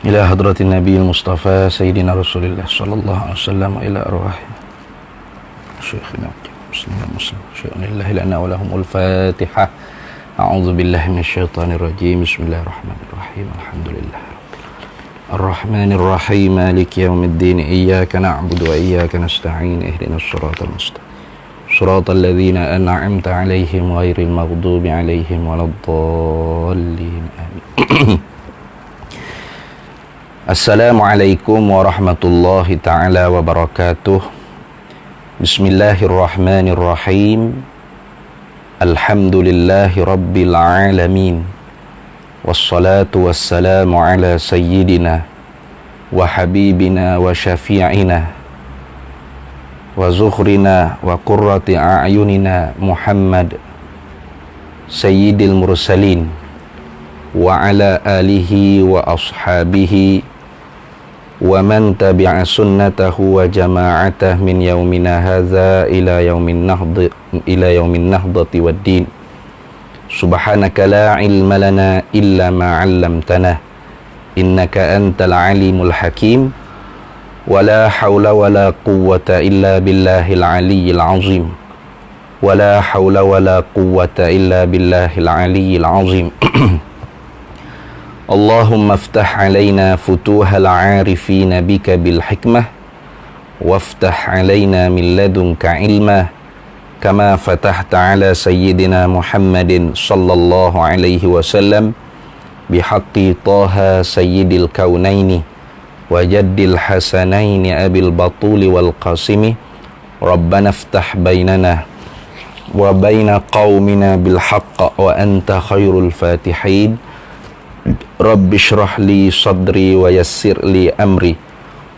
إلى حضرة النبي المصطفى سيدنا رسول الله صلى الله عليه وسلم إلى أرواح شيخنا مسلم شيخ الله لنا ولهم الفاتحة. أعوذ بالله من الشيطان الرجيم. بسم الله الرحمن الرحيم. الحمد لله الرحمن الرحيم مالك يوم الدين. إياك نعبد وإياك نستعين. اهدنا الصراط المستقيم صراط الذين أنعمت عليهم غير المغضوب عليهم ولا الضالين. آمين. Assalamualaikum warahmatullahi ta'ala wabarakatuh. Bismillahirrahmanirrahim. Alhamdulillahi rabbil alamin. Wassalatu wassalamu ala sayyidina wa habibina wa syafi'ina wa zuhrina wa qurrati a'yunina Muhammad sayyidil mursalin wa ala alihi wa ashabihi wa man tabi'a sunnatahu wa jama'atah min yaumina hadza ila yaumin nahdati waddin. Subhanaka la ilma lana illa ma 'allamtana innaka antal alimul hakim. Wa la hawla wa la quwwata illa billahil aliyyil azim. Wa la hawla wa la quwwata illa billahil aliyyil azim. Allahumma aftah alaina futuhal arifina bika bil hikmah waftah alaina min ladunka ilma kama fatahta ala sayyidina Muhammadin sallallahu alaihi wasallam bihaqqi Taha sayyidil kaunaini wa jaddil hasanaini abil batuli wal qasimi. Rabbana aftah bainana wa baina qaumina bil haqq wa anta khairul fatihin. Rabbi shrah li sadri wa yassir li amri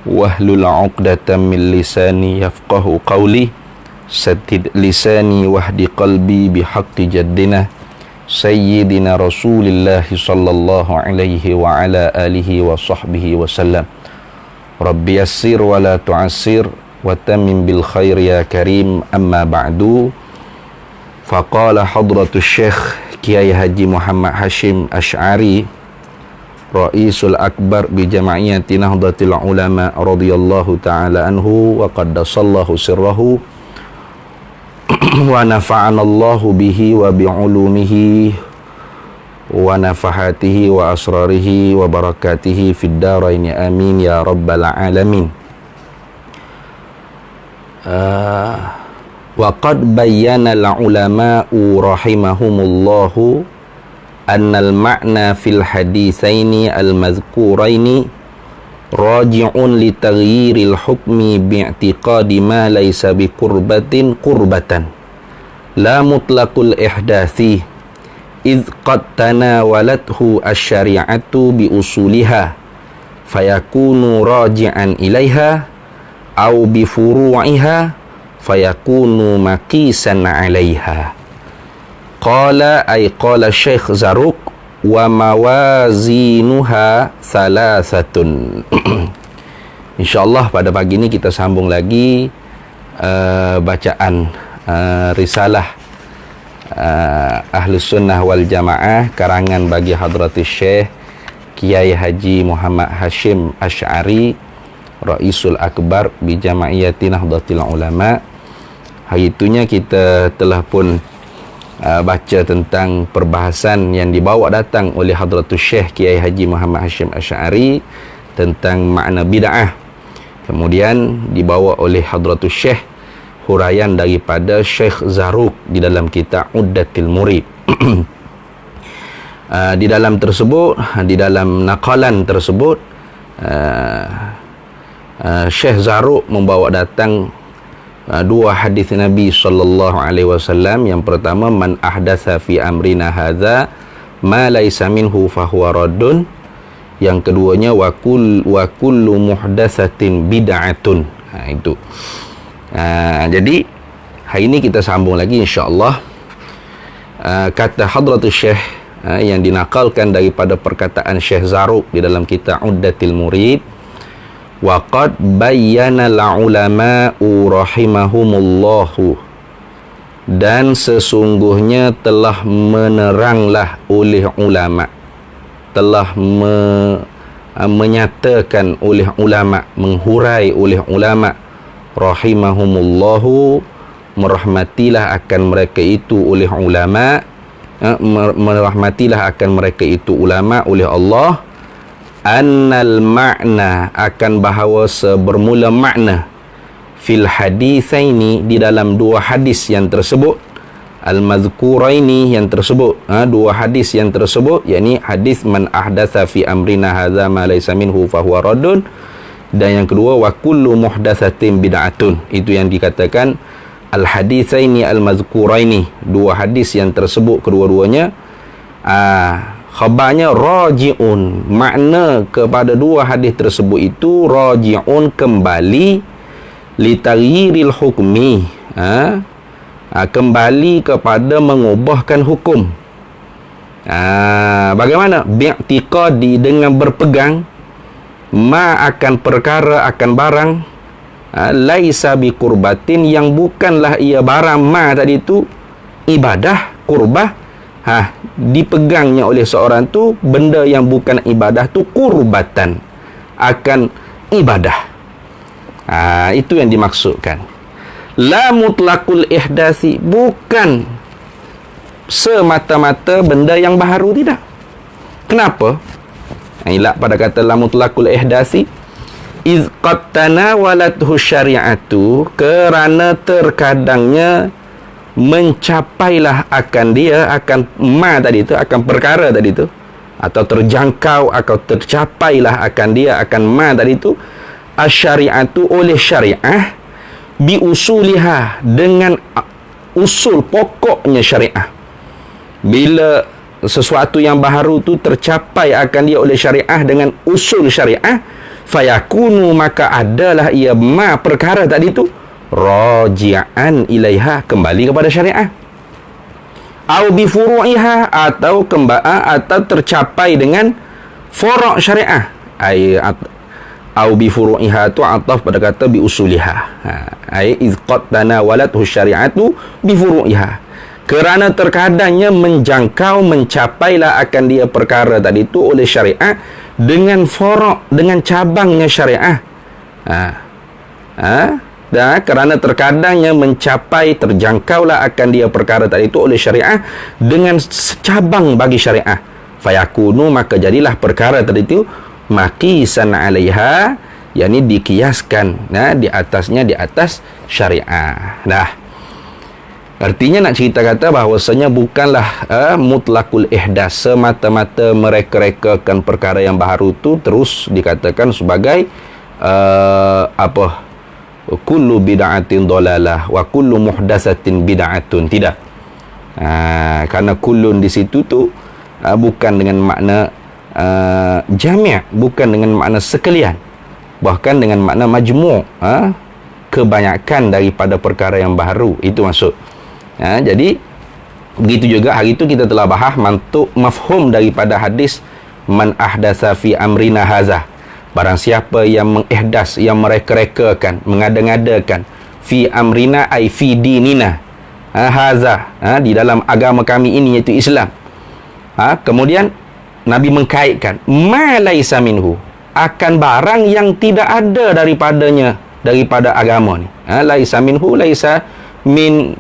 wahlul 'uqdatam min lisani yafqahu qawli. Saddid lisani wahdi qalbi bihaqqi jaddina sayyidina Rasulillah sallallahu alaihi wa ala alihi wa sahbihi wa sallam. Rabbi yassir wa la tu'assir wa tammim bil khair ya karim. Amma ba'du. Faqala hadratus syekh Kiai Haji Muhammad Hashim Asy'ari Ra'isul Akbar bi Jama'iyati Nahdlatul Ulama radhiyallahu ta'ala anhu wa qaddasallahu sirrahu wa nafa'anallahu bihi wa bi'ulumihi wa nafahatihi wa asrarihi wa barakatihi fid daraini amin ya rabbal alamin. Wa qad bayyana al-ulama'u rahimahumullahu annal ma'na fil haditsaini al-madhkuraini raji'un li taghyiril hukmi bi'tiqadi ma laysa bi qurbatin qurbatan la mutlaqul ihdathi idh qad tanawalathu asy-syari'atu bi usuliha fayakunu raji'an ilaiha aw bi furu'iha fayakunu maqisan 'alaiha. Qala ay qala Syekh Zarruq wa mawazinuha salasatun. InsyaAllah pada pagi ini kita sambung lagi bacaan risalah Ahlus Sunnah wal Jamaah karangan bagi Hadratus Syekh Kiai Haji Muhammad Hashim Asy'ari Ra'isul Akbar bi Jama'iyati Nahdlatul Ulama. Hari itunya kita telah pun baca tentang perbahasan yang dibawa datang oleh Hadratus Syekh Kiai Haji Muhammad Hashim Asy'ari tentang makna bid'ah. Kemudian dibawa oleh Hadratus Syekh huraian daripada Syekh Zarruq di dalam kitab Uddatil Murid. Di dalam naqalan tersebut Syekh Zarruq membawa datang dua hadis Nabi sallallahu alaihi wasallam. Yang pertama, man ahdatsa fi amrina hadza ma laysa minhu fahuwa raddun. Yang keduanya wa kullu muhdatsatin bid'atun. Itu. Jadi hari ini kita sambung lagi insya-Allah. Kata Hadratus Syekh yang dinakalkan daripada perkataan Syekh Zarruq di dalam kitab Uddatil Murid. Wa qad bayyana al-ulama'u rahimahumullahu, dan sesungguhnya telah meneranglah oleh ulama, telah menyatakan oleh ulama, menghurai oleh ulama rahimahumullahu, merahmatilah akan mereka itu oleh ulama, merahmatilah akan mereka itu ulama oleh Allah, annal ma'na, akan bahawa bermula makna, fil hadithaini, di dalam dua hadis yang tersebut, al-madhkuraini, yang tersebut, dua hadis yang tersebut, yakni hadis man ahdatha fi amrina hadza ma laysa minhu fahuwa raddun, dan yang kedua wa kullu muhdatsatin bid'atun. Itu yang dikatakan al-haditsaini al-madhkuraini, dua hadis yang tersebut kedua-duanya khabarnya raji'un, makna kepada dua hadis tersebut itu raji'un, kembali, li taghyiril hukmi, kembali kepada mengubahkan hukum. Bagaimana? Bi'tiqadi, dengan berpegang, ma, akan perkara, akan barang, laisa bi kurbatin, yang bukanlah ia barang ma tadi itu ibadah, kurbah, dipegangnya oleh seorang tu benda yang bukan ibadah tu kurbatan, akan ibadah. Itu yang dimaksudkan. La mutlaqul ihdasi, bukan semata-mata benda yang baharu, tidak. Kenapa? Ilak pada kata la mutlaqul ihdasi, iz qad tanawalathu syari'atu, kerana terkadangnya mencapailah akan dia, akan ma tadi itu, akan perkara tadi itu, atau terjangkau atau tercapailah akan dia, akan ma tadi itu, asyari'atu, oleh syariah, bi usuliha, dengan usul pokoknya syariah. Bila sesuatu yang baharu tu tercapai akan dia oleh syariah dengan usul syariah, fayakunu, maka adalah ia ma perkara tadi tu raji'an ilaiha, kembali kepada syariah. Au bi furu'iha, atau atau tercapai dengan furu' syariah. Au bi furu'iha tu ataf pada kata bi usuliha. Iz qad tanawalathu syari'atu bi furu'iha, kerana terkadangnya menjangkau, mencapailah akan dia perkara tadi itu oleh syariah dengan furu', dengan cabangnya syariah. Kerana terkadangnya mencapai, terjangkaulah akan dia perkara tadi itu oleh syariah dengan cabang bagi syariah. Fayakunu, maka jadilah perkara tadi itu maqisan 'alaiha, yakni dikiaskan di atasnya, di atas syariah. Artinya nak cerita kata bahawasanya bukanlah mutlaqul ihdas, semata-mata mereka-rekakan perkara yang baharu tu terus dikatakan sebagai kullu bid'atin dalalah wa kullu muhdatsatin bid'atun. Tidak. Karena kullun di situ tu bukan dengan makna jami', bukan dengan makna sekalian, bahkan dengan makna majmu', kebanyakan daripada perkara yang baharu, itu maksud. Jadi begitu juga hari itu kita telah bahas mantuk mafhum daripada hadis man ahdatsa fi amrina haza, barang siapa yang mengihdas, yang mereka-rekakan, mengada-ngadakan, fi amrina ay fi dinina, haza, di dalam agama kami ini, iaitu Islam. Kemudian Nabi mengkaitkan ma laisa minhu, akan barang yang tidak ada daripadanya, daripada agama ni. Laisa minhu, laisa min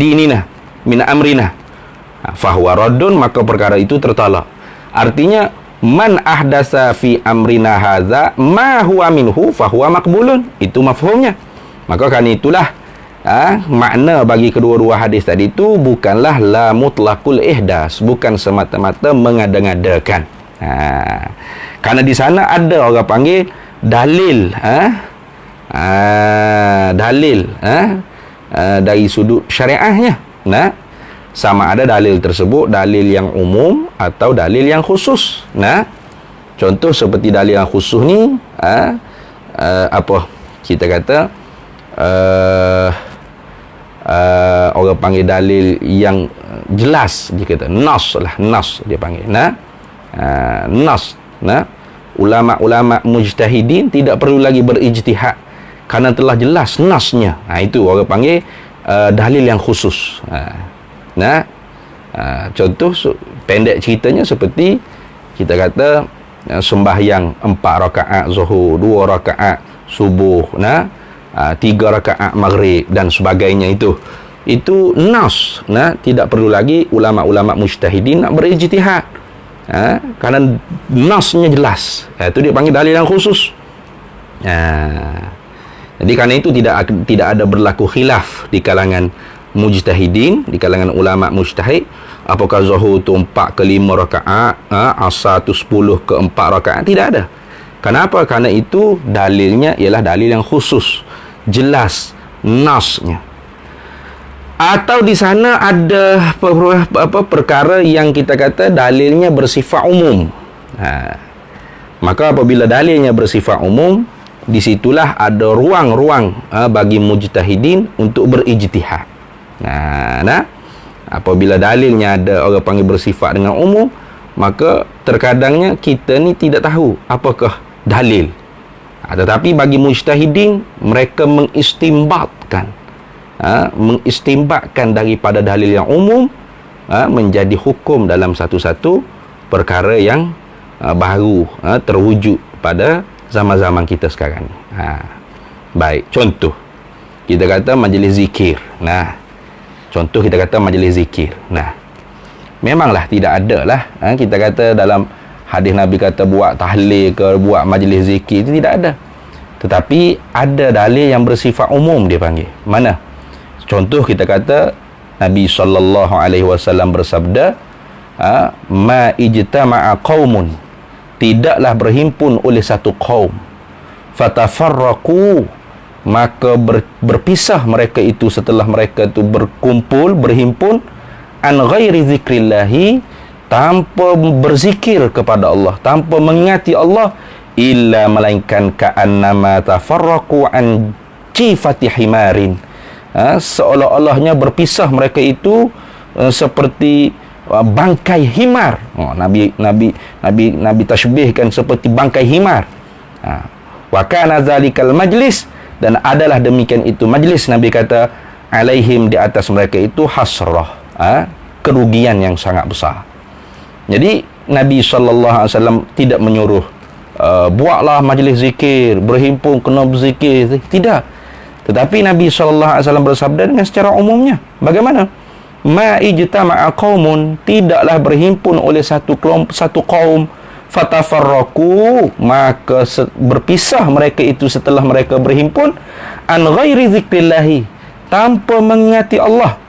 dinina, min amrina, fahuwa raddun, maka perkara itu tertolak. Artinya man ahdasa fi amrina hadza ma huwa minhu fahuwa maqbulun, itu mafhumnya. Maka kan itulah makna bagi kedua-dua hadis tadi itu bukanlah la mutlaqul ihdas, bukan semata-mata mengada-ngadakan. Karena di sana ada orang panggil dalil, dalil dari sudut syariahnya. Sama ada dalil tersebut dalil yang umum atau dalil yang khusus. Contoh seperti dalil yang khusus ni, kita kata orang panggil dalil yang jelas, dia kata nas lah, nas dia panggil. Nas. Ulama-ulama mujtahidin tidak perlu lagi berijtihad kerana telah jelas nasnya. Itu orang panggil dalil yang khusus. Contoh pendek ceritanya seperti kita kata sembahyang 4 rakaat zuhur, 2 rakaat subuh, 3 rakaat maghrib dan sebagainya, itu nas, tidak perlu lagi ulama-ulama mujtahidin nak berijtihad, kerana nasnya jelas. Itu dia panggil dalil yang khusus. Jadi kerana itu tidak ada berlaku khilaf di kalangan mujtahidin, di kalangan ulama mujtahid, apakah zuhur tu 4 ke 5 rakaat, asar tu 10 ke 4 rakaat, tidak ada. Kenapa? Kerana itu dalilnya ialah dalil yang khusus, jelas nasnya. Atau di sana ada perkara yang kita kata dalilnya bersifat umum. Maka apabila dalilnya bersifat umum, di situlah ada ruang-ruang bagi mujtahidin untuk berijtihad. Apabila dalilnya ada orang panggil bersifat dengan umum, maka terkadangnya kita ni tidak tahu apakah dalil. Tetapi bagi mujtahidin, mereka mengistimbatkan daripada dalil yang umum menjadi hukum dalam satu-satu perkara yang baru terwujud pada zaman-zaman kita sekarang ni. Baik, contoh kita kata majlis zikir. Contoh kita kata majlis zikir. Memanglah tidak ada lah kita kata dalam hadis Nabi kata buat tahlil ke buat majlis zikir, itu tidak ada. Tetapi ada dalil yang bersifat umum, dia panggil. Mana? Contoh kita kata Nabi SAW bersabda, ma ijtama'a qaumun, tidaklah berhimpun oleh satu kaum, fatafarraqu, maka berpisah mereka itu setelah mereka itu berkumpul, berhimpun, an ghairi zikrillahi, tanpa berzikir kepada Allah, tanpa mengingati Allah, illa melainkan ka'annama tafarraqu an jifati himarin, seolah-olahnya berpisah mereka itu seperti bangkai himar. Nabi tashbihkan seperti bangkai himar. Wa kana zalikal majlis, dan adalah demikian itu majlis, Nabi kata, alaihim, di atas mereka itu hasrah, kerugian yang sangat besar. Jadi Nabi SAW tidak menyuruh buatlah majlis zikir, berhimpun kena berzikir, tidak. Tetapi Nabi SAW bersabda dengan secara umumnya. Bagaimana? Ma ijtama'a qaumun, tidaklah berhimpun oleh satu kaum, fatafarraqu, maka berpisah mereka itu setelah mereka berhimpun, an ghairi zikrillahi, tanpa mengingati Allah.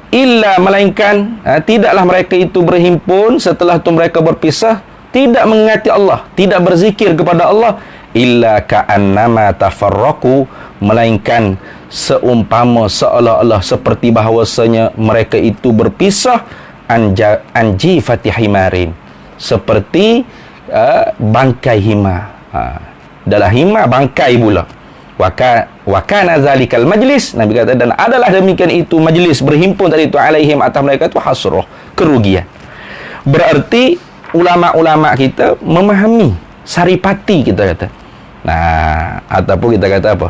Illa melainkan, tidaklah mereka itu berhimpun setelah itu mereka berpisah, tidak mengingati Allah, tidak berzikir kepada Allah, illa ka'annama tafarraqu, melainkan seumpama seolah-olah seperti bahawasanya mereka itu berpisah anji fatihimarin, seperti bangkai himar. Dalam himar bangkai pula. Wa kana zalikal majlis, Nabi kata, dan adalah demikian itu majlis, berhimpun tadi itu, alaihim, atas mereka itu hasrah, kerugian. Berarti ulama-ulama kita memahami saripati, kita kata. Ataupun kita kata apa?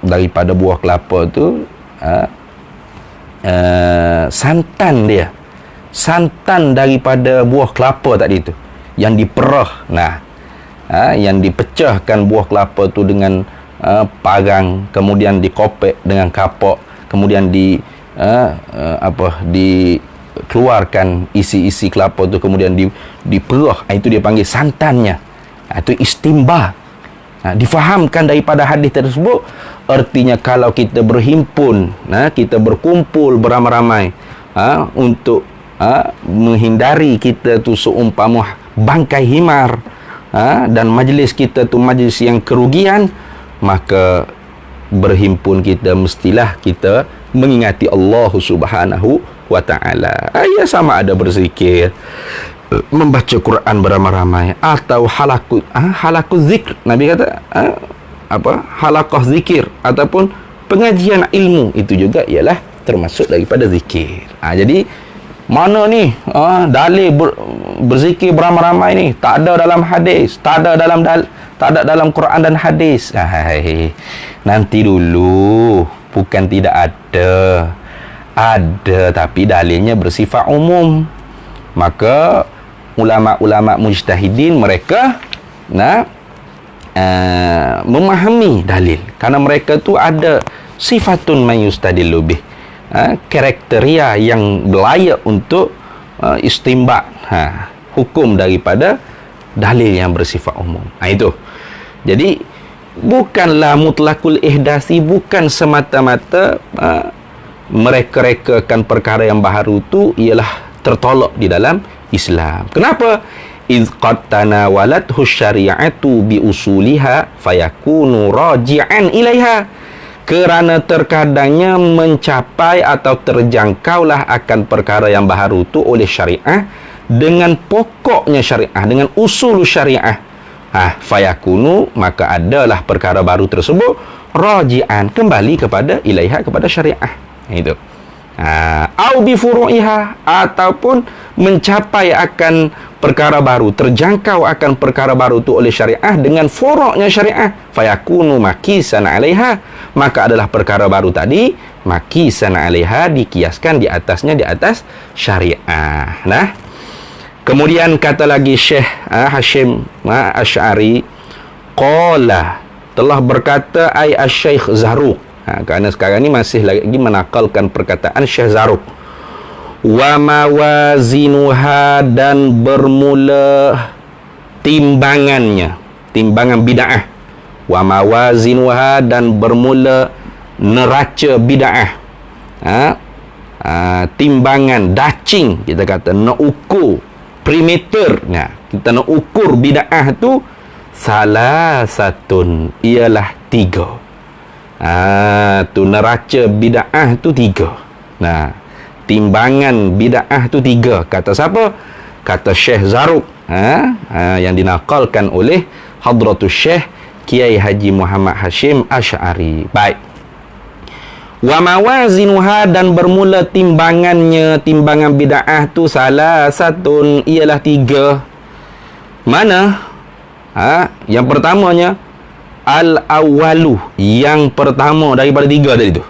Daripada buah kelapa tu santan daripada buah kelapa tadi tu yang diperah, yang dipecahkan buah kelapa tu dengan parang, kemudian dikopek dengan kapak, kemudian dikeluarkan isi-isi kelapa tu, kemudian diperah, itu dia panggil santannya. Itu istimbat. Difahamkan daripada hadis tersebut, artinya kalau kita berhimpun, kita berkumpul beramai-ramai untuk menghindari kita tu seumpama bangkai himar, dan majlis kita tu majlis yang kerugian, maka berhimpun kita mestilah kita mengingati Allah Subhanahu wa ta'ala. Ya, sama ada berzikir, membaca Quran beramai-ramai, atau halakut zikr. Nabi kata halaqah zikir ataupun pengajian ilmu, itu juga ialah termasuk daripada zikir. Jadi mana ni dalil berzikir beramai-ramai ni? Tak ada dalam hadis, tak ada dalam Quran dan hadis. Nanti dulu Bukan tidak ada. Ada, tapi dalilnya bersifat umum. Maka ulama-ulama mujtahidin mereka memahami dalil, karena mereka tu ada sifatun mayustadillu bih, kriteria yang layak untuk istimbat hukum daripada dalil yang bersifat umum. Itu. Jadi bukanlah mutlakul ihdasi, bukan semata-mata mereka-rekakan perkara yang baharu tu ialah tertolak di dalam Islam. Kenapa? Iz qad tanawalathu syari'atu bi usuliha fayakunu raji'an ilaiha. Kerana terkadangnya mencapai atau terjangkaulah akan perkara yang baharu tu oleh syariah dengan pokoknya syariah, dengan usul syariah. Fayakunu, maka adalah perkara baru tersebut raji'an, kembali kepada ilaiha, kepada syariah. Itu. Au bi furu'iha, ataupun mencapai akan perkara baru, terjangkau akan perkara baru itu oleh syariah dengan furuknya syariah, fayakunu makisan 'alaiha, maka adalah perkara baru tadi makisan 'alaiha, dikiaskan di atasnya, di atas syariah. Kemudian kata lagi Syekh Hashim Asy'ari, qala, telah berkata ai asy-Syaikh Zarruq. Kerana sekarang ni masih lagi menakalkan perkataan Syekh Zarruq. Wa mawazinuha, dan bermula timbangannya, timbangan bid'ah. Wa mawazinuha, dan bermula neraca bid'ah. Timbangan, dacing, kita kata nak ukur perimeter. Kita nak ukur bid'ah tu salah satun, ialah 3. Tu neraca bid'ah tu 3. Timbangan bid'ah tu 3. Kata siapa? Kata Syekh Zarruq, yang dinakalkan oleh Hadratus Syekh Kiai Haji Muhammad Hashim Asy'ari. Baik. Wa mawazinuha, dan bermula timbangannya, timbangan bid'ah tu salah satun, ialah 3. Mana? Yang pertamanya al-awwalu, yang pertama daripada 3 tadi tu.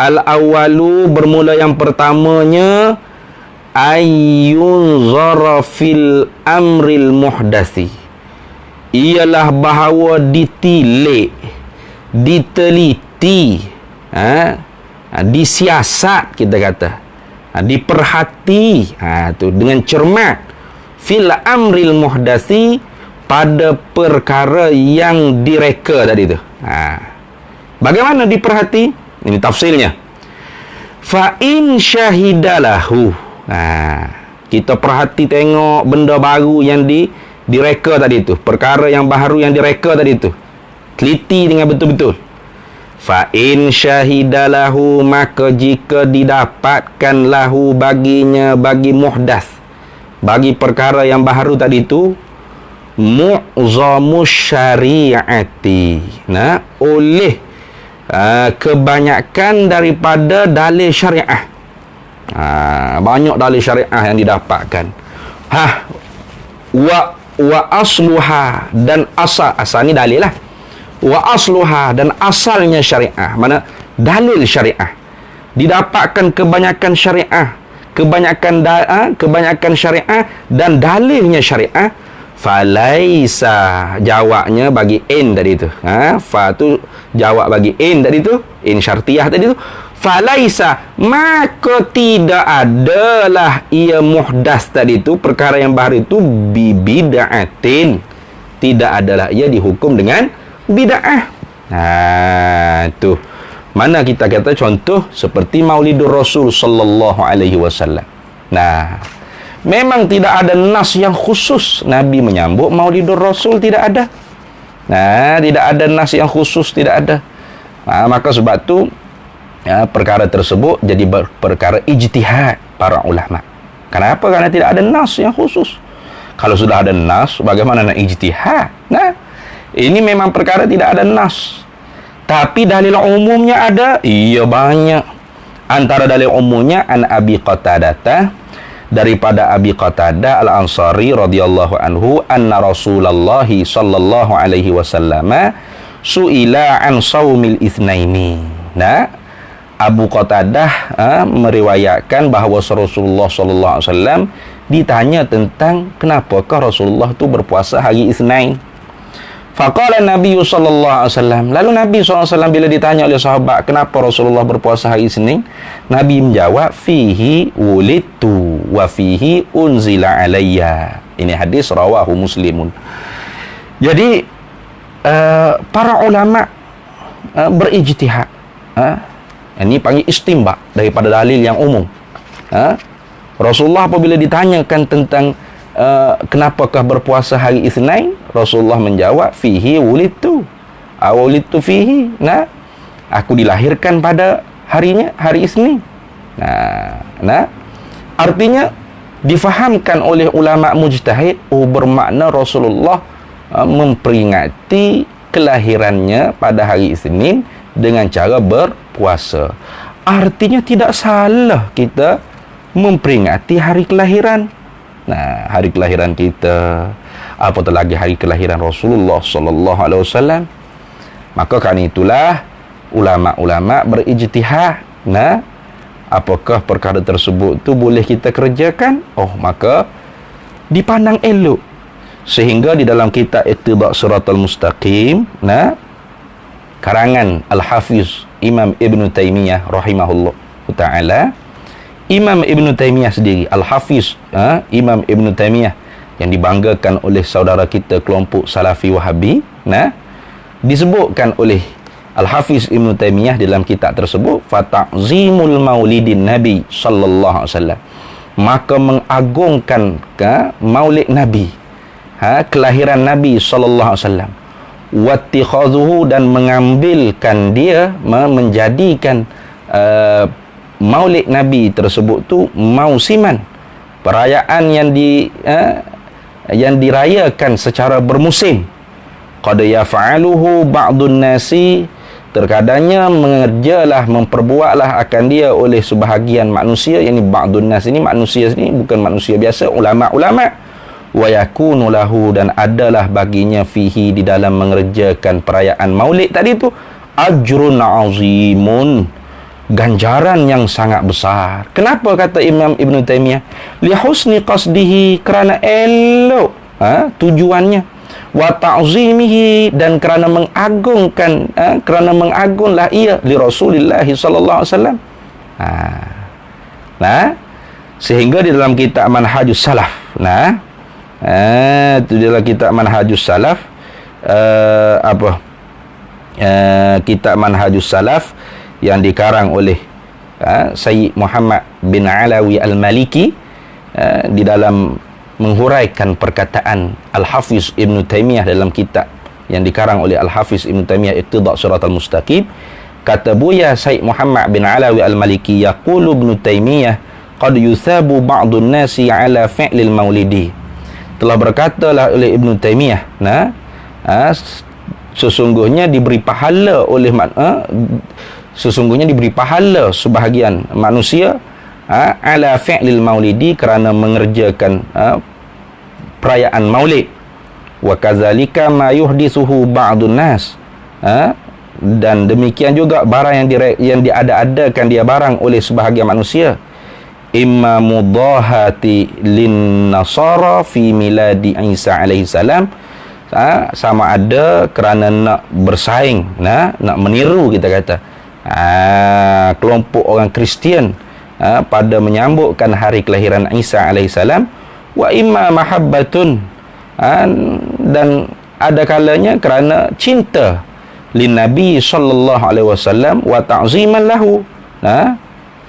Al-awwalu, bermula yang pertamanya, ayyun zara fil amril muhdasi, ialah bahawa ditilik, diteliti, disiasat, kita kata, diperhati, tu dengan cermat, fil amril muhdasi, pada perkara yang direka tadi tu. Bagaimana diperhati? Ini tafsirnya. Fa in syahidalahu. Kita perhati tengok benda baru yang direka tadi tu, perkara yang baru yang direka tadi tu. Teliti dengan betul-betul. Fa in syahidalahu, maka jika didapatkan lahu baginya, bagi muhdas, bagi perkara yang baru tadi tu, mu'zamus syari'ati, oleh kebanyakan daripada dalil syariah. Banyak dalil syariah yang didapatkan. Wa asluha, dan asal ni dalil lah. Wa asluha, dan asalnya syariah, mana dalil syariah. Didapatkan kebanyakan syariah, kebanyakan syariah dan dalilnya syariah. Falaisa, jawabnya bagi in tadi tu. Fa tu jawab bagi in tadi tu, in syartiyah tadi tu. Falaisa, maka tidak adalah ia muhdas tadi tu, perkara yang baru itu, bibid'atin, tidak adalah ia dihukum dengan bid'ah. Tu mana kita kata contoh seperti Maulidur Rasul sallallahu alaihi wasallam. Memang tidak ada nas yang khusus Nabi menyambut Maulidur Rasul, tidak ada. Tidak ada nas yang khusus, tidak ada. Maka sebab tu perkara tersebut jadi perkara ijtihad para ulama. Kenapa? Karena tidak ada nas yang khusus. Kalau sudah ada nas, bagaimana nak ijtihad? Ini memang perkara tidak ada nas. Tapi dalil umumnya ada. Iya, banyak. Antara dalil umumnya an Abi Qatadah, daripada Abi Qatadah Al-Ansari radhiyallahu anhu, anna Rasulullah sallallahu alaihi wasallam su'ila an saumil itsnaini. Nah, Abu Qatadah meriwayatkan bahawa Rasulullah sallallahu alaihi wasallam ditanya tentang kenapakah Rasulullah tu berpuasa hari Isnin. Faqala Nabi sallallahu alaihi wasallam, lalu Nabi sallallahu alaihi wasallam bila ditanya oleh sahabat kenapa Rasulullah berpuasa hari Isnin, Nabi menjawab, fihi wulidtu wa fihi unzila alayya. Ini hadis rawahu Muslimun. Jadi para ulama berijtihad. Ini panggil istinbat daripada dalil yang umum. Rasulullah apabila ditanyakan tentang kenapakah berpuasa hari Isnin, Rasulullah menjawab, fihi wulidtu awulidtu fihi. Nah, aku dilahirkan pada harinya, hari Isnin. Nah, artinya difahamkan oleh ulama mujtahid bermakna Rasulullah memperingati kelahirannya pada hari Isnin dengan cara berpuasa. Artinya tidak salah kita memperingati hari kelahiran. Nah, hari kelahiran kita, apatah lagi hari kelahiran Rasulullah sallallahu alaihi wasallam. Maka kerana itulah ulama-ulama berijtihad. Nah, apakah perkara tersebut tu boleh kita kerjakan? Oh, maka dipandang elok. Sehingga di dalam kitab Iqtida' Shiratal Mustaqim, karangan Al-Hafiz Imam Ibn Taymiyah rahimahullah ta'ala, Imam Ibn Taymiyah sendiri, Al-Hafiz Imam Ibn Taymiyah yang dibanggakan oleh saudara kita kelompok Salafi Wahabi, disebutkan oleh Al-Hafiz Ibn Taymiyah dalam kitab tersebut, fata'zimul maulidin Nabi sallallahu alaihi wasallam, maka mengagungkan maulid Nabi, kelahiran Nabi sallallahu alaihi wasallam, wattikhadhuhu, dan mengambilkan dia, menjadikan maulid Nabi tersebut tu mausiman, perayaan yang dirayakan secara bermusim. Qad yaf'aluhu ba'dun nasi, terkadangnya memperbuatlah akan dia oleh sebahagian manusia. Yang ni ba'dun nas ini manusia sini bukan manusia biasa, ulama-ulama. Wa yakunu lahu, dan adalah baginya fihi, di dalam mengerjakan perayaan maulid tadi tu, ajrun azimun, ganjaran yang sangat besar. Kenapa kata Imam Ibn Taymiyah? Li husni qasdihi, kerana elok tujuannya, wa ta'zimihi, dan kerana mengagungkan, kerana mengagunglah ia li Rasulillah sallallahu alaihi wasallam. Sehingga di dalam kitab Manhajus Salaf, itu dalam kitab Manhajus Salaf, kitab Manhajus Salaf yang dikarang oleh Sayyid Muhammad bin Alawi Al-Maliki, di dalam menghuraikan perkataan Al-Hafiz Ibn Taymiyah dalam kitab yang dikarang oleh Al-Hafiz Ibn Taymiyah Iqtida' Shiratal Mustaqim, kata Buya Sayyid Muhammad bin Alawi Al-Maliki, yaqulu Ibn Taymiyah qad yuthabu ba'dun nasi ala fi'lil maulidi. Telah berkatalah oleh Ibn Taymiyah, sesungguhnya diberi pahala oleh sebahagian manusia ala fi'lil maulidi, kerana mengerjakan perayaan maulid. Wa kadzalika ma yuhdithuhu ba'dun nas, dan demikian juga barang yang diada-adakan dia barang oleh sebahagian manusia, imma mudahati lin nasara fi miladi Isa alaihi salam, sama ada kerana nak bersaing, nak meniru, kita kata kelompok orang Kristian pada menyambutkan hari kelahiran Isa alaihi salam, wa imma mahabbatun, dan ada kalanya kerana cinta lin Nabi sallallahu alaihi wasallam wa ta'ziman lahu,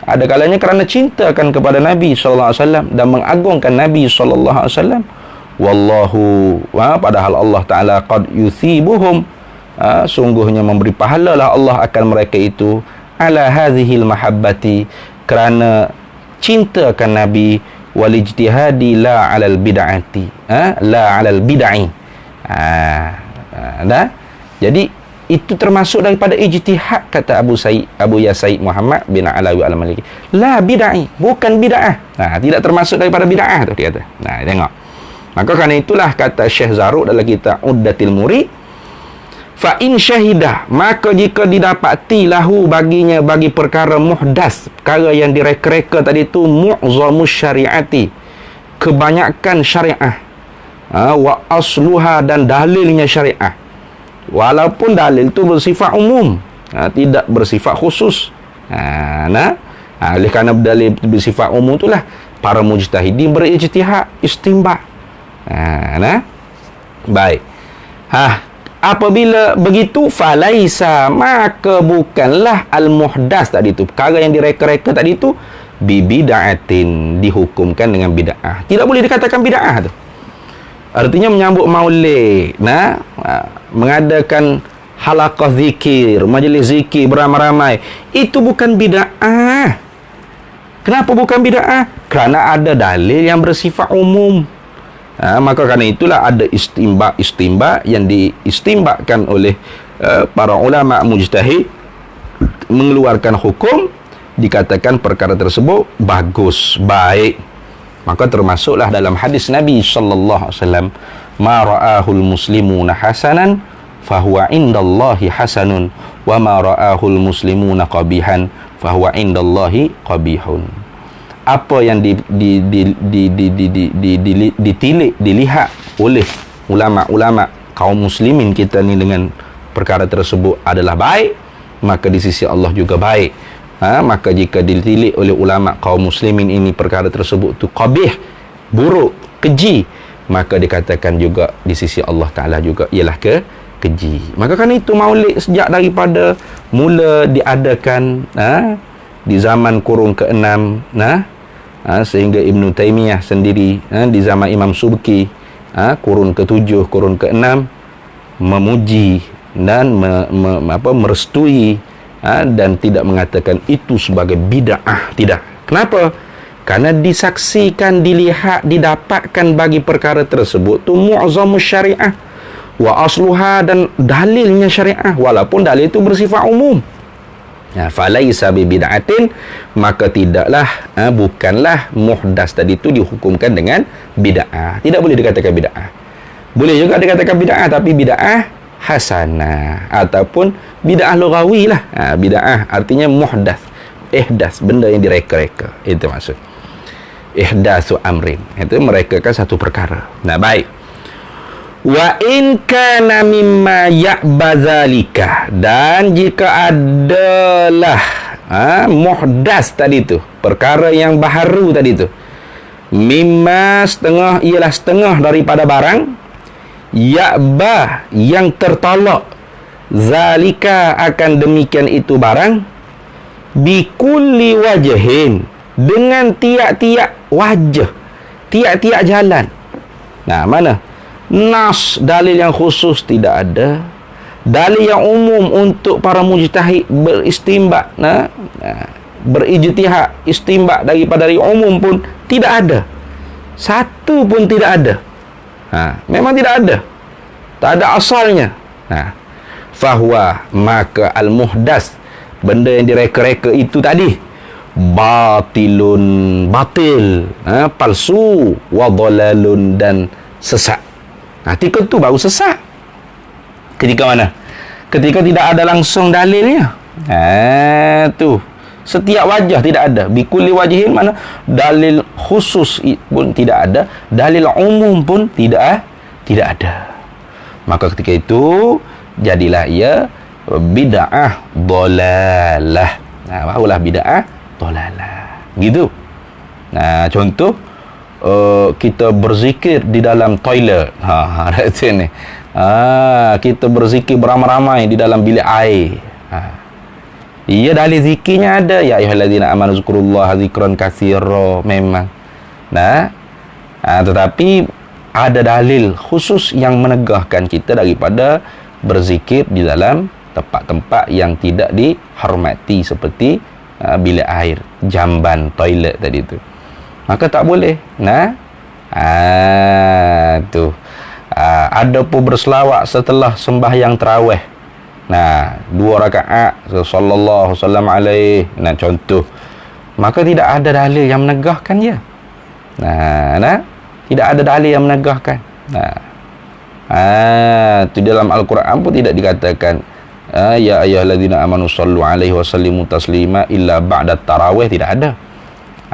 ada kalanya kerana cinta akan kepada Nabi sallallahu alaihi wasallam dan mengagungkan Nabi sallallahu alaihi wasallam. Wallahu, padahal Allah Taala qad yuthibuhum, sungguhnya memberi pahalalah Allah akan mereka itu, ala hadhil mahabbati, kerana cinta akan Nabi, wal ijtihadi la alal bid'ati, la alal bid'ai. Jadi itu termasuk daripada ijtihad, kata Abu Sayyid Muhammad bin Alawi Al-Maliki. La bid'ah, bukan bid'ah. Tidak termasuk daripada bid'ah tu dia kata. Tengok. Maka kerana itulah kata Syekh Zarruq dalam kitab Uddatil Murid, Fa in syahidah, maka jika didapati lahu baginya bagi perkara muhdas, perkara yang direka-reka tadi tu, mu'zamus syariati, kebanyakan syariah, wa asluha, dan dalilnya syariah, walaupun dalil tu bersifat umum, tidak bersifat khusus. Oleh kerana dalil bersifat umum itulah para mujtahidin berijtihad, istinbat. Baik. Apabila begitu, falaisa, maka bukanlah al-muhdas tadi tu, perkara yang direka-reka tadi tu, bibida'atin, dihukumkan dengan bid'ah. Tidak boleh dikatakan bid'ah tu. Artinya menyambut maulid, mengadakan halaqah zikir, majlis zikir beramai-ramai, itu bukan bid'ah. Kenapa bukan bid'ah? Kerana ada dalil yang bersifat umum. Maka kerana itulah ada istimbat yang diistimbatkan oleh para ulama mujtahid, mengeluarkan hukum, dikatakan perkara tersebut bagus, baik. Maka termasuklah dalam hadis Nabi sallallahu alaihi wasallam, ma ra'ahul muslimuna hasanan fahuwa indallahi hasanun, wa ma ra'ahul muslimuna qabihan fahuwa indallahi qabihun. Apa yang dilihat oleh ulama-ulama kaum muslimin kita ni dengan perkara tersebut adalah baik, maka di sisi Allah juga baik. Maka jika ditilik oleh ulama kaum muslimin ini perkara tersebut tu qabih, buruk, keji, maka dikatakan juga di sisi Allah Ta'ala juga ialah keji. Maka kan itu maulid sejak daripada mula diadakan di zaman kurun ke-6, sehingga Ibn Taymiyah sendiri di zaman Imam Subki, kurun ke-7, kurun ke-6, memuji dan merestui dan tidak mengatakan itu sebagai bid'ah. Tidak. Kenapa? Kerana disaksikan, dilihat, didapatkan bagi perkara tersebut tu mu'zamus syariah wa asluha, dan dalilnya syariah, walaupun dalil itu bersifat umum. Falaisa bi bid'atin, maka tidaklah, bukanlah muhdas tadi itu dihukumkan dengan bid'ah. Tidak boleh dikatakan bid'ah. Boleh juga dikatakan bid'ah, tapi bid'ah hasanah ataupun bid'ah lughawi lah. Bid'ah artinya muhdas, ihdas, benda yang direka-reka. Itu maksud ihdasu amrin, itu merekakan satu perkara. Baik. Wa in kana mimma ya'bazalika, dan jika adalah muhdas tadi tu, perkara yang baharu tadi tu, mimma, setengah, ialah setengah daripada barang, ya'ba, yang tertolak, zalika, akan demikian itu barang, bikulli wajhin, dengan tiap-tiap wajah, tiap-tiap jalan. Mana? Nas, dalil yang khusus tidak ada. Dalil yang umum untuk para mujtahid beristimbat, berijtihad, istimbat daripada dari umum pun tidak ada. Satu pun tidak ada. Memang tidak ada. Tak ada asalnya. Fahuwa, maka al-muhdas, benda yang direka-reka itu tadi, batilun, batil, palsu, wa dhalalun, dan sesat. Ketika tu baru sesat. Ketika mana? Ketika tidak ada langsung dalilnya. Tu setiap wajah tidak ada. Bikulli wajhin, mana dalil khusus pun tidak ada, dalil umum pun tidak ada. Maka ketika itu jadilah ia bid'ah dhalalah. Barulah bid'ah dhalalah. Gitu. Contoh, kita berzikir di dalam toilet. Ni. Kita berzikir beramai-ramai di dalam bilik air. Ia dalil zikirnya ada, ya ayyuhallazina amanu zkurullaha zikran katsira, memang. Tetapi ada dalil khusus yang menegahkan kita daripada berzikir di dalam tempat-tempat yang tidak dihormati, seperti bilik air, jamban, toilet tadi tu. Maka tak boleh. Ada pun berselawat setelah sembahyang tarawih. 2 rakaat sallallahu sallam alaihi, contoh. Maka tidak ada dalil yang menegahkan dia. Tidak ada dalil yang menegahkan. Tu dalam Al-Quran pun tidak dikatakan ya ayyuhalladzina amanu sallu alaihi wa sallimu taslima illa ba'da tarawih, tidak ada.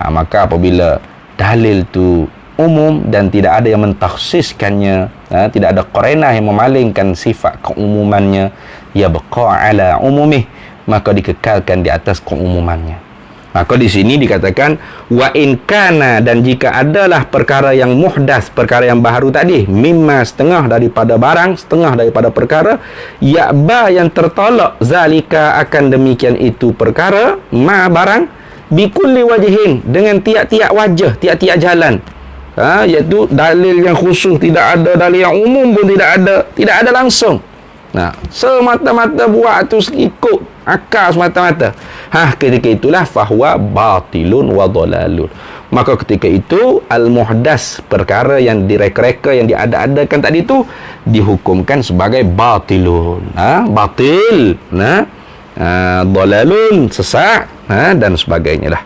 Maka apabila dalil tu umum dan tidak ada yang mentakhsiskannya, tidak ada qarinah yang memalingkan sifat keumumannya, ya baqa ala umumih, maka dikekalkan di atas keumumannya. Maka di sini dikatakan wa in kana, dan jika adalah perkara yang muhdas, perkara yang baru tadi, mimma, setengah daripada barang, setengah daripada perkara, ya'ba, yang tertolak, zalika, akan demikian itu perkara, ma, barang, bikulli wajhin, dengan tiap-tiap wajah, tiap-tiap jalan, iaitu dalil yang khusus tidak ada, dalil yang umum pun tidak ada langsung. Semata-mata buat tu ikut akal semata-mata. Ketika itulah fahuwa batilun wa dhalalun. Maka ketika itu al-muhdas, perkara yang direka-reka, yang diada-adakan tadi itu, dihukumkan sebagai batilun. Batil. Dhalalun, sesat, dan sebagainya lah.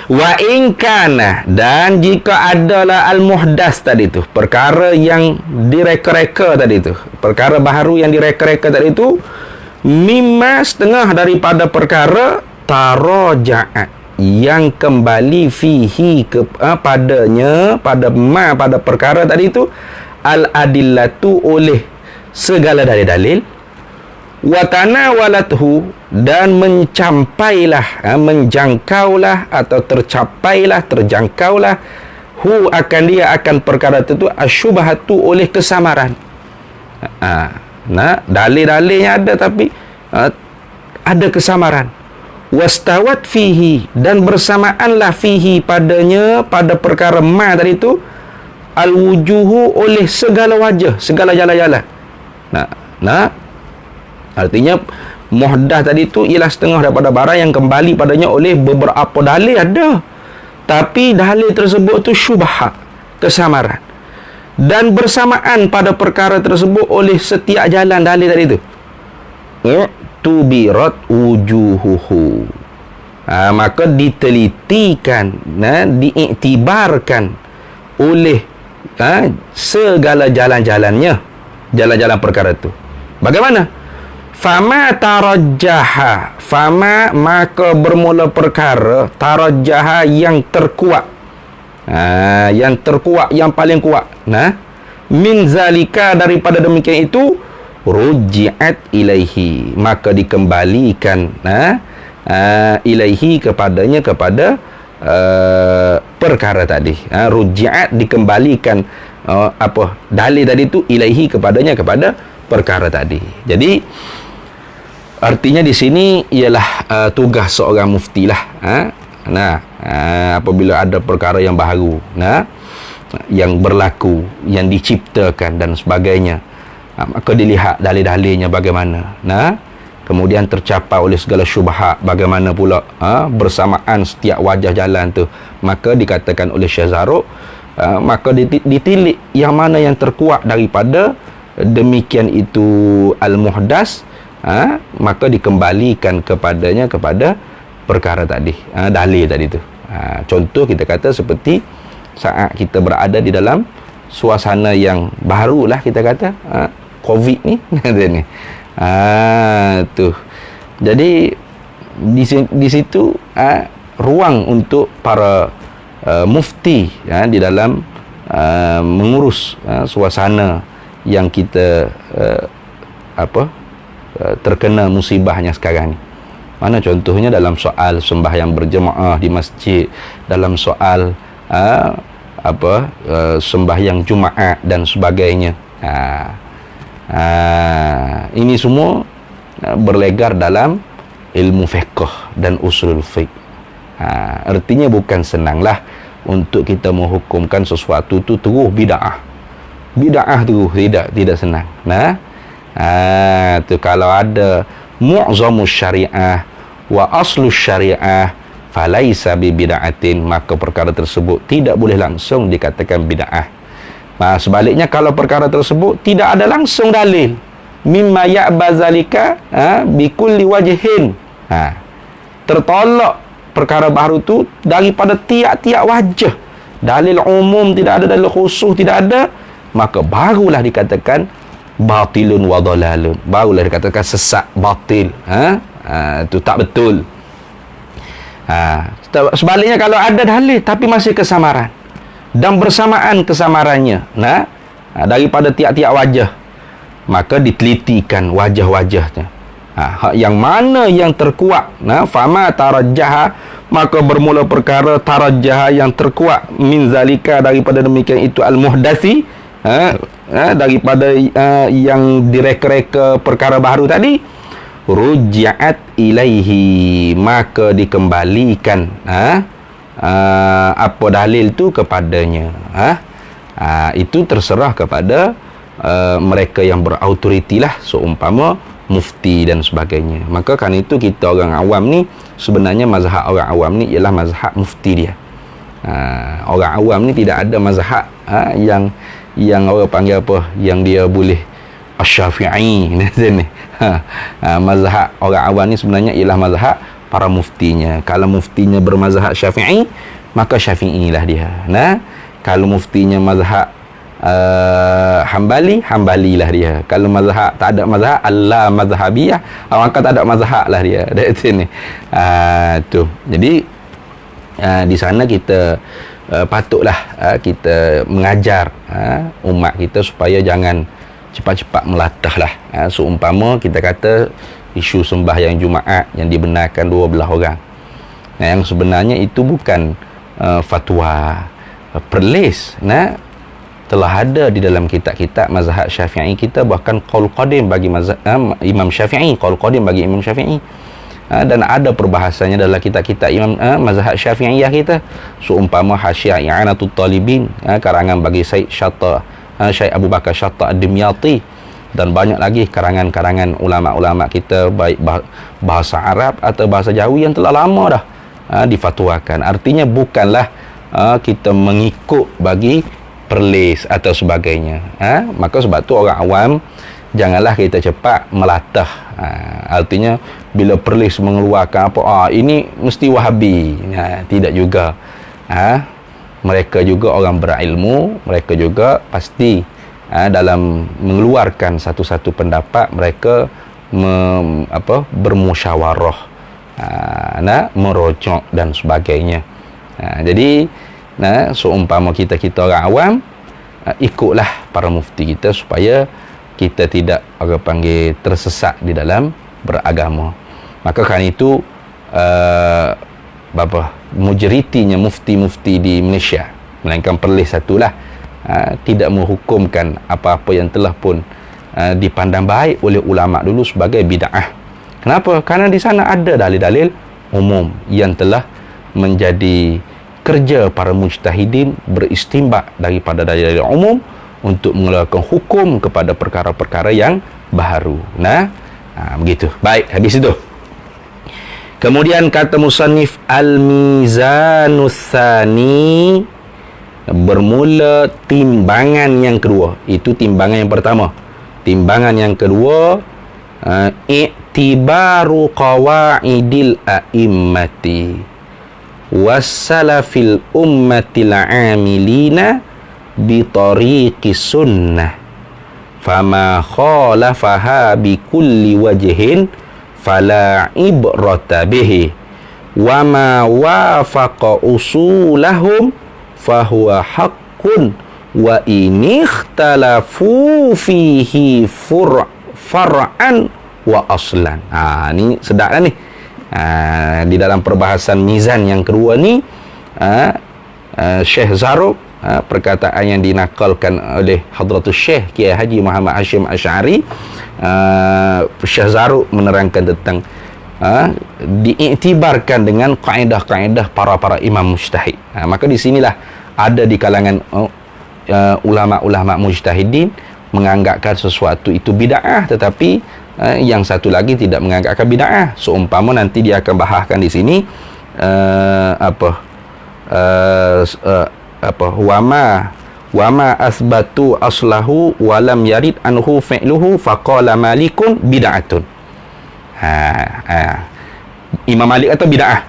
Wa in kana, dan jika adalah al-muhdas tadi tu, perkara yang direka-reka tadi tu, perkara baru yang direka-reka tadi tu, mimma, setengah daripada perkara, taraja'a, yang kembali fihi padanya, pada perkara tadi tu, al-adillatu, oleh segala dalil-dalil, wa tanawalathu, dan menjangkaulah atau terjangkaulah hu, akan dia, akan perkara itu asyubhatu, oleh kesamaran. Dalil-dalilnya ada, tapi ada kesamaran. Wastawat fihi, dan bersamaanlah fihi padanya, pada perkara ma tadi itu, al-wujuhu, oleh segala wajah, segala jalan-jalan. Artinya muhdath tadi tu ialah setengah daripada barang yang kembali padanya oleh beberapa dalil ada, tapi dalil tersebut tu syubhat, kesamaran, dan bersamaan pada perkara tersebut oleh setiap jalan dalil tadi tu, tubirat wujuhuhu, maka ditelitikan, diiktibarkan oleh segala jalan-jalannya, jalan-jalan perkara tu. Bagaimana? Fama tarajjaha, fama, maka bermula perkara, tarajjaha, yang terkuat, yang terkuat, yang paling kuat, min zalika, daripada demikian itu, ruji'at ilaihi, maka dikembalikan ilaihi, kepadanya, kepada perkara tadi. Ruji'at, dikembalikan dalil tadi itu, ilaihi, kepadanya, kepada perkara tadi. Jadi artinya di sini ialah tugas seorang mufti lah. Apabila ada perkara yang baru, yang berlaku, yang diciptakan dan sebagainya, maka dilihat dalil-dalilnya bagaimana. Kemudian tercapai oleh segala syubhat, bagaimana pula bersamaan setiap wajah jalan tu, maka dikatakan oleh Syekh Zarruq, maka ditilik yang mana yang terkuat daripada demikian itu al-muhdas, maka dikembalikan kepadanya, kepada perkara tadi, dalil tadi tu. Contoh kita kata seperti saat kita berada di dalam suasana yang baru lah, kita kata COVID ni, ni. Tu. Jadi di situ ruang untuk para mufti di dalam mengurus suasana yang kita terkena musibahnya sekarang ni. Mana contohnya dalam soal sembahyang berjemaah di masjid, dalam soal sembahyang Jumaat dan sebagainya. Ini semua berlegar dalam ilmu fiqh dan usul fiqh. Artinya bukan senanglah untuk kita menghukumkan sesuatu tu terus bid'ah. Bid'ah tu tidak senang. Tu kalau ada mu'zamus syariah wa aslus syariah falaisa bi bid'atin, maka perkara tersebut tidak boleh langsung dikatakan bid'ah. Sebaliknya kalau perkara tersebut tidak ada langsung dalil, mimma ya'ba zalika bi kulli wajhin, tertolak perkara baru tu daripada tiap-tiap wajah, dalil umum tidak ada, dalil khusus tidak ada, maka barulah dikatakan batilun wa dalalun, barulah dikatakan sesat, batil. Itu tak betul. Sebaliknya, kalau ada dalil tapi masih kesamaran dan bersamaan kesamarannya daripada tiap-tiap wajah, maka ditelitikan wajah-wajahnya. Yang mana yang terkuat, fama tarajjaha, maka bermula perkara tarajjaha yang terkuat, min zalika, daripada demikian itu, al-muhdasi, daripada yang direka-reka perkara baru tadi, ruji'at ilaihi, maka dikembalikan apa dalil tu kepadanya. Itu terserah kepada mereka yang berautoriti lah, seumpama mufti dan sebagainya. Maka kan itu kita orang awam ni, sebenarnya mazhab orang awam ni ialah mazhab mufti dia. Orang awam ni tidak ada mazhab yang orang panggil apa, yang dia boleh Asy-Syafi'i ni. Mazhab orang awam ni sebenarnya ialah mazhab para muftinya. Kalau muftinya bermazhab Syafi'i, maka Syafi'i lah dia. Kalau muftinya mazhab Hambali, Hambali lah dia. Kalau mazhab tak ada mazhab, Allah mazhabiyah, maka tak ada mazhab lah dia. Dari sini. Tu. Jadi di sana kita patutlah kita mengajar umat kita supaya jangan cepat-cepat melatah lah. Seumpama kita kata isu sembahyang Jumaat yang dibenarkan 12 orang. Yang sebenarnya itu bukan fatwa perlis. Telah ada di dalam kitab-kitab mazhab Syafi'i kita, bahkan qaul qadim bagi mazhab Imam Syafi'i, qaul qadim bagi Imam Syafi'i. Dan ada perbahasannya dalam kitab-kitab Imam mazhab Syafi'iyah kita, seumpama Hasyiah I'anatul Talibin, karangan bagi Syekh Abu Bakar Syatta Ad-Dimyati, dan banyak lagi karangan-karangan ulama-ulama kita, baik bahasa Arab atau bahasa Jawi, yang telah lama dah difatwakan. Artinya bukanlah kita mengikut bagi perlis atau sebagainya. Maka sebab tu orang awam janganlah kita cepat melatah. Artinya bila perlis mengeluarkan apa, ini mesti Wahabi. Tidak juga. Mereka juga orang berilmu, mereka juga pasti dalam mengeluarkan satu-satu pendapat, mereka bermusyawarah, merojok dan sebagainya. Jadi seumpama kita orang awam, ikutlah para mufti kita supaya kita tidak orang panggil tersesat di dalam beragama. Maka kan itu majoritinya mufti-mufti di Malaysia, melainkan perlis satulah, tidak menghukumkan apa-apa yang telah pun dipandang baik oleh ulama dulu sebagai bid'ah. Kenapa? Kerana di sana ada dalil-dalil umum yang telah menjadi kerja para mujtahidin beristinbat daripada dalil-dalil umum untuk mengeluarkan hukum kepada perkara-perkara yang baru. Begitu. Baik, habis itu. Kemudian kata musannif, al-mizanus tsani, bermula timbangan yang kedua. Itu timbangan yang pertama. Timbangan yang kedua, i'tibaru qawaidil a'immati wassalafil ummatil amilina bitariqi sunnah, fama khalafaha bikulli wajhin fala ibrata bihi, wa ma wafaqa usulahum fahuwa haqqun, wa in ikhtalafu fihi far'an wa aslan. Ni sedap ni. Di dalam perbahasan mizan yang kedua ni, Syekh Zarruq, perkataan yang dinakalkan oleh Hadratus Syekh Kiai Haji Muhammad Hashim Asy'ari, Syekh Zarruq menerangkan tentang diiktibarkan dengan kaedah-kaedah para imam mujtahid. Maka di sinilah ada di kalangan ulama-ulama mujtahidin menganggapkan sesuatu itu bid'ah, tetapi yang satu lagi tidak menganggapkan bid'ah. Seumpama nanti dia akan bahaskan di sini wama asbatu aslahu walam yarid anhu fi'luhu faqala malikun bid'atun. Imam Malik kata bid'ah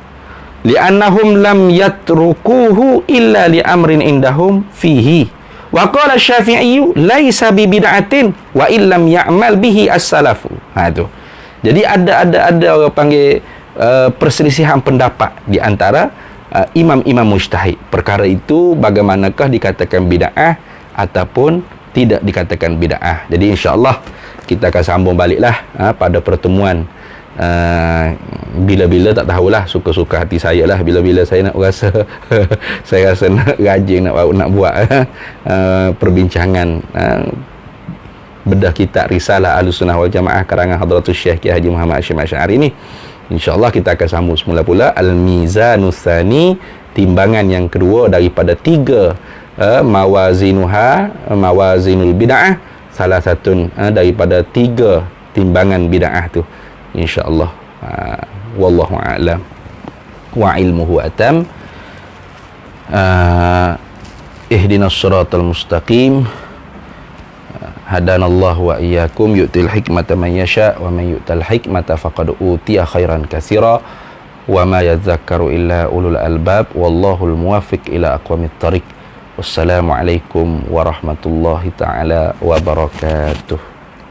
li'annahum lam yatrukuhu illa li amrin indahum fihi Wa qala Syafi'i laisa bi bid'atin wa illam ya'mal bihi as-salafu. Tu. Jadi ada orang panggil perselisihan pendapat di antara imam-imam mujtahid. Perkara itu bagaimanakah dikatakan bid'ah ataupun tidak dikatakan bid'ah. Jadi insya-Allah kita akan sambung baliklah pada pertemuan bila-bila tak tahulah, suka-suka hati saya lah, bila-bila saya nak rasa saya rasa nak rajin nak buat perbincangan bedah kitab Risalah Ahlussunnah wal Jamaah karangan Hadratus Syekh Kiai Haji Muhammad Hashim Asy'ari ni. InsyaAllah kita akan sambung semula pula Al-Mizanus Tsani, timbangan yang kedua daripada 3 mawazinul bid'ah, salah satu daripada 3 timbangan bid'ah tu, insya-Allah. Wallahu a'lam wa ilmuhu atam. Ihdinas siratal mustaqim. Hadanallahu wa iyyakum, yu'til hikmata man yasha wa man yu'tal hikmata faqad utiya khairan katsira wa ma yadhakkaru illa ulul albab wallahul muwaffiq ila aqwamit thariq. Wassalamu alaikum warahmatullahi taala wabarakatuh.